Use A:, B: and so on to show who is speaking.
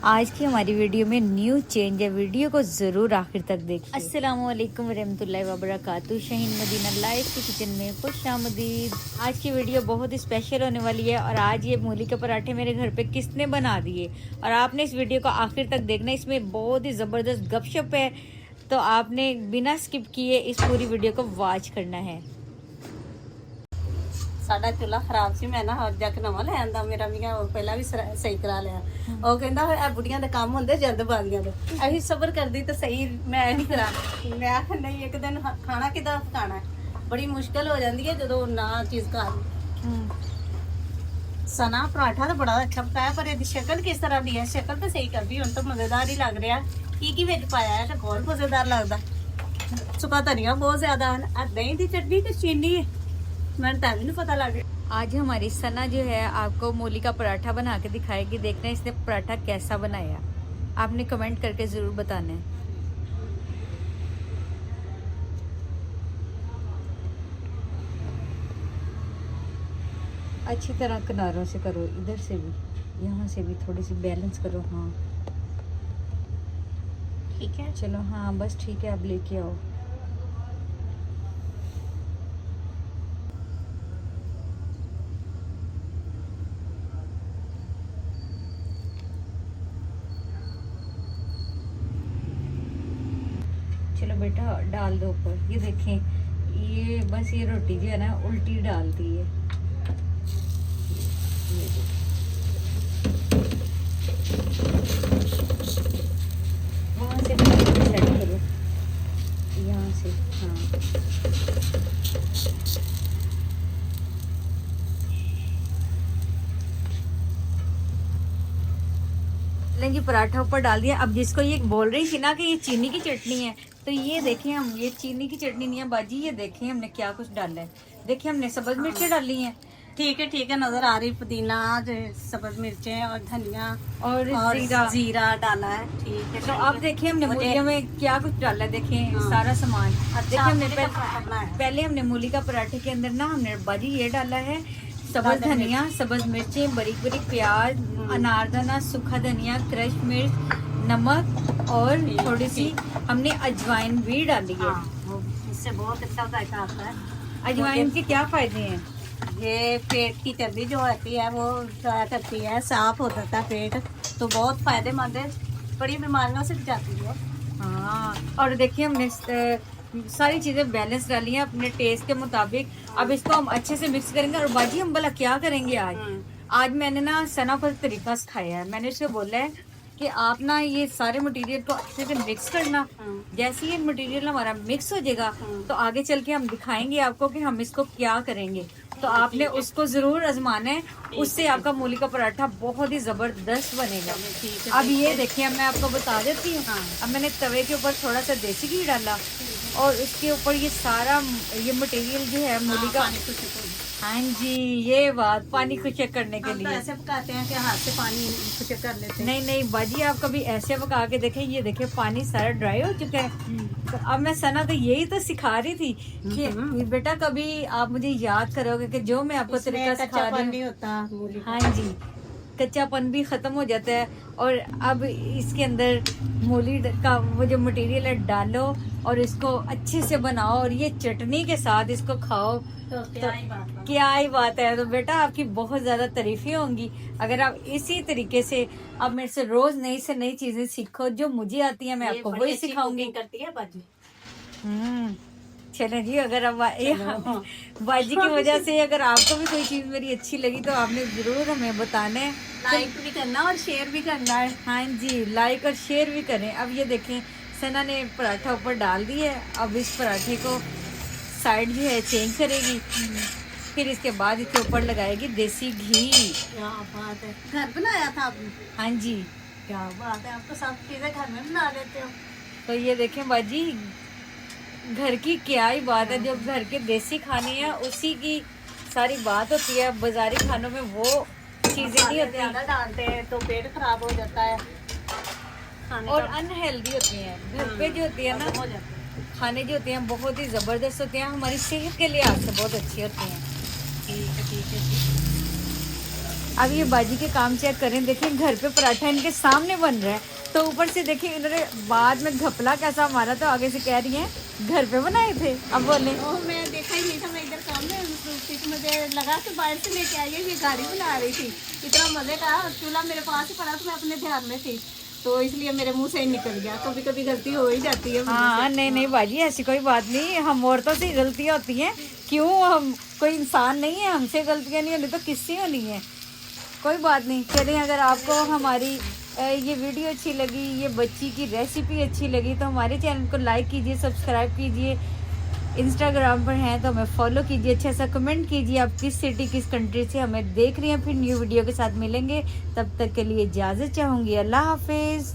A: आज की हमारी वीडियो में न्यू चेंज है। वीडियो को ज़रूर आखिर तक देखिए। अस्सलामुअलैकुम रहमतुल्लाहि व बरकातुहू। शाहीन मदीना लाइव की किचन में खुशामदीद। आज की वीडियो बहुत ही स्पेशल होने वाली है और आज ये मूली के पराठे मेरे घर पे किसने बना दिए और आपने इस वीडियो को आखिर तक देखना। इसमें बहुत ही ज़बरदस्त गपशप है, तो आपने बिना स्किप किए इस पूरी वीडियो को वॉच करना है।
B: साडा चूल्हा खराब सी, मैं ना जग नवा ले आंदा, मेरा भी पहला भी सही करा लिया। ਉਹ ਕਹਿੰਦਾ ਇਹ ਬੁੜੀਆਂ ਦੇ ਕੰਮ ਹੁੰਦੇ ਜਲਦਬਾਜ਼ੀਆਂ ਦੇ, ਅਸੀਂ ਸਬਰ ਕਰਦੀ ਤਾਂ ਸਹੀ ਮੈਂ ਨਹੀਂ ਕਰਾ। ਮੈਂ ਆਖਿਆ ਨਹੀਂ, ਇੱਕ ਦਿਨ ਖਾਣਾ ਕਿਦਾਂ ਪਕਾਣਾ ਹੈ, ਬੜੀ ਮੁਸ਼ਕਲ ਹੋ ਜਾਂਦੀ ਹੈ ਜਦੋਂ ਨਾ ਚੀਜ਼ ਖਾ सना पराठा तो बड़ा अच्छा पकाया, पर ਇਹਦੀ ਸ਼ਕਲ ਕਿਸ ਤਰ੍ਹਾਂ ਦੀ ਹੈ, ਸ਼ਕਲ ਤਾਂ ਸਹੀ ਕਰਦੀ, ਹੁਣ ਤਾਂ ਮਜ਼ੇਦਾਰ ਹੀ ਲੱਗ ਰਿਹਾ। ਕੀ ਵਿੱਚ ਪਾਇਆ ਹੈ ਤਾਂ ਬਹੁਤ ਮਜ਼ੇਦਾਰ ਲੱਗਦਾ। ਸੁੱਕਾ ਧਨੀਆ बहुत ज्यादा है, दही की चटनी तो चीनी है, मैंने तभी नहीं पता लग गया।
A: आज हमारी सना जो है आपको मूली का पराठा बना के दिखाएगी। देखना इसने पराठा कैसा बनाया, आपने कमेंट करके ज़रूर बताना है। अच्छी तरह किनारों से करो, इधर से भी, यहाँ से भी थोड़ी सी बैलेंस करो। हाँ
B: ठीक है,
A: चलो हाँ बस ठीक है, अब लेके आओ। चलो बेटा डाल दो ऊपर। ये देखें, ये बस ये रोटी जो है ना उल्टी डालती है। ये वहाँ से सेट करो, यहाँ से। हाँ जी, पराठा ऊपर डाल दिया। अब जिसको ये बोल रही थी ना कि ये चीनी की चटनी है, तो ये देखें हम, ये चीनी की चटनी नहीं है बाजी। ये देखें हमने क्या कुछ डाला है। देखिए हमने सब्ज मिर्चें डाली हैं।
B: ठीक है, नजर आ रही, पुदीना, सब्ज मिर्चें और धनिया
A: और
B: जीरा डाला है। ठीक है,
A: तो अब देखिए हमने मूलियों में क्या कुछ डाला है। देखें सारा सामान। देखिए हमने पहले हमने मूली का पराठे के अंदर ना हमने बाजी ये डाला है, सब्ज धनिया, सब्ज मिर्चें, बारीक बारीक प्याज, अनारदाना, सूखा धनिया, क्रश मिर्च, नमक और थोड़ी सी हमने अजवाइन भी डाली है।
B: इससे बहुत अच्छा जायका आता है।
A: अजवाइन के क्या फायदे हैं?
B: ये पेट की चर्बी जो होती है वो ड्राई करती है, साफ हो जाता है पेट, तो बहुत फायदेमंद है, बड़ी बीमारियों से जाती है।
A: हाँ, और देखिए हमने सारी चीज़ें बैलेंस डाली हैं अपने टेस्ट के मुताबिक। अब इसको हम अच्छे से मिक्स करेंगे। और बाजी हम भला क्या करेंगे आज मैंने ना सना पर तरीका सिखाया है। मैंने उससे बोला है कि आप ना ये सारे मटेरियल को अच्छे से मिक्स करना। जैसे ये मटेरियल हमारा मिक्स हो जाएगा तो आगे चल के हम दिखाएंगे आपको कि हम इसको क्या करेंगे, तो आपने उसको जरूर आजमाना है। उससे आपका मूली का पराठा बहुत ही जबरदस्त बनेगा। अब ये देखिए मैं आपको बता देती हूँ। अब मैंने तवे के ऊपर थोड़ा सा देसी घी डाला और उसके ऊपर ये सारा ये मटेरियल जो है मूली का। हाँ जी, ये बात पानी खुशक करने के लिए
B: ऐसे पकाते हैं कि हाथ से पानी खुशक कर लेते हैं।
A: नहीं बाजी, आप कभी ऐसे पका के देखें। ये देखें पानी सारा ड्राई हो चुका है। तो अब मैं सना तो यही तो सिखा रही थी कि बेटा कभी आप मुझे याद करोगे कि जो मैं आपको तरीका सिखा रही हूँ। हाँ जी, कच्चापन भी खत्म हो जाता है। और अब इसके अंदर मूली का वो जो मटेरियल है डालो और इसको अच्छे से बनाओ और ये चटनी के साथ इसको खाओ
B: तो
A: क्या ही बात है। तो बेटा आपकी बहुत ज्यादा तारीफें होंगी अगर आप इसी तरीके से अब मेरे से रोज नई से नई चीजें सीखो। जो मुझे आती है मैं आपको वही सिखाऊंगी।
B: करती है बाजी।
A: चले जी, अगर अब बाजी की वजह से अगर आपको भी कोई चीज मेरी अच्छी लगी तो आपने जरूर हमें बताना है।
B: लाइक भी करना और शेयर भी करना है।
A: हाँ जी, लाइक और शेयर भी करें। अब ये देखें सना ने पराठा ऊपर डाल दिया है। अब इस पराठे को साइड जो है चेंज करेगी, फिर इसके बाद इसके ऊपर लगाएगी देसी घी।
B: क्या बात है, घर बनाया था आपने?
A: हाँ जी,
B: क्या बात है, आप तो सब चीजें घर में बना लेते हो।
A: तो ये देखें बाजी, घर की क्या ही बात है। जब घर के देसी खाने हैं उसी की सारी बात होती है। बाजारी खानों में वो चीजें नहीं होती,
B: ज्यादा डालते हैं तो पेट खराब हो जाता है
A: और अनहेल्दी होती हैं। घर पे जो होती है ना
B: हो जाता है।
A: खाने जो होते हैं बहुत ही ज़बरदस्त होते हैं, हमारी सेहत के लिए आज से बहुत अच्छी होती हैं।
B: ठीक है
A: अब ये बाजी के काम चेक करें, देखिए घर पे पराठा इनके सामने बन रहा है, तो ऊपर से देखिए इन्होंने बाद में घपला कैसा मारा, तो आगे से कह रही हैं घर पे बनाए थे। अब बोले
B: ओह मैं देखा ही नहीं था, मैं इधर काम में मुझे लगा कि बाहर से लेके आई है, ये गाड़ी बना रही थी। इतना मजे का चूल्हा मेरे पास ही पड़ा, तो मैं अपने ध्यान में थी, तो इसलिए मेरे मुंह से ही निकल गया। कभी कभी गलती हो ही जाती है मुझसे।
A: हाँ नहीं नहीं बाजी ऐसी कोई बात नहीं, हम औरतों से गलतियाँ होती हैं, क्यों, हम कोई इंसान नहीं है, हमसे गलतियाँ नहीं होनी तो किससे होनी है, कोई बात नहीं। चलिए अगर आपको हमारी ये वीडियो अच्छी लगी, ये बच्ची की रेसिपी अच्छी लगी, तो हमारे चैनल को लाइक कीजिए, सब्सक्राइब कीजिए, इंस्टाग्राम पर हैं तो हमें फॉलो कीजिए, अच्छा सा कमेंट कीजिए आप किस सिटी किस कंट्री से हमें देख रही हैं। फिर न्यू वीडियो के साथ मिलेंगे, तब तक के लिए इजाज़त चाहूँगी, अल्लाह हाफिज़।